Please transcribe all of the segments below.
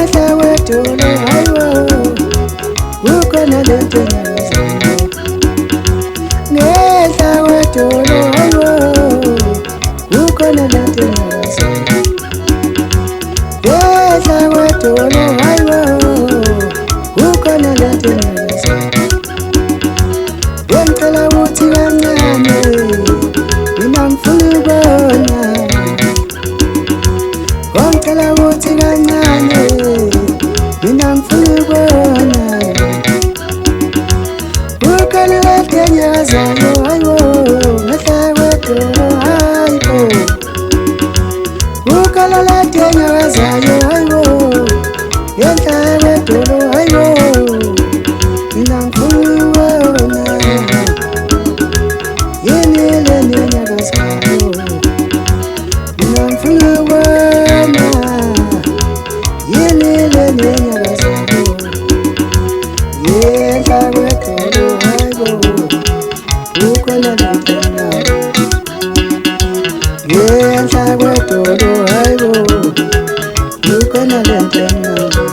ngehla kwedolo hayibo kukhona lento enyazayo ngehla kwedolo hayibo kukhona lento enyazayo ngehla kwedolo hayibo kukhona lento enyazayo ngicela ukuthi kancane mina ngifuna ukubona ngicela ukuthi kancane mina ngifuna ukubona kukhona lento enyazayo hayibo ngehla kwedolo hayibo kukhona lento enyazayo hayibo ngehla kwedolo hayibo mina ngifuna ukubona yini le enyakazayo mina ngifuna ukubona yini le enyakazayo ngehla kwedolo hayibo kukhona lento enyazayo ngehla kwedolo hayibo kukhona lento enyazayo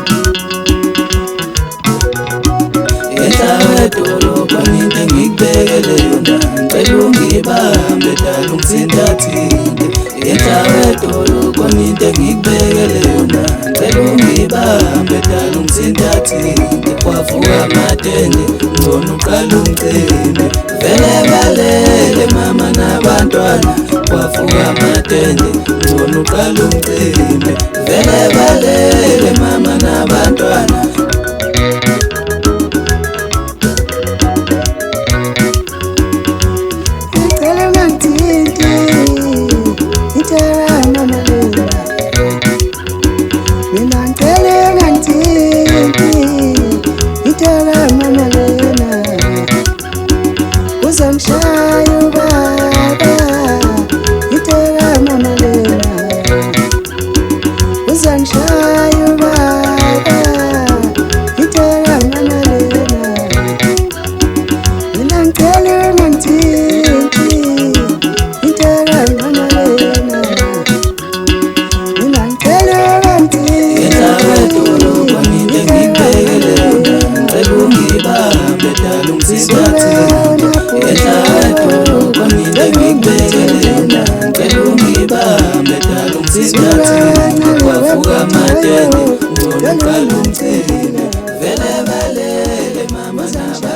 Edolo kwaninto engikubekele yona ngicela ungibambe dala ungisindathile edolo kwaninto engikubekele yona ngicela ungibambe dala ungisindathile kwavuka amatende ngcono uqala ungicime vele balele mama nabantwana kwavuka amatende ngcono uqala ungicime vele balele mama nabantwana uzangishaya ubaba iteka mama lena uzangishaya ubaba iteka mama lena mina ngicela ungangithinti iteka mama lena mina ngicela ungangithinti edolo kwaninto engikubekele yona ngicela ungibambe dala ungisindathile edolo kwaninto engikubekele yona ngicela ungibambe dala ungisindathile kwavuka amatende ngcono uqala ungicime vele balele mama nabantwana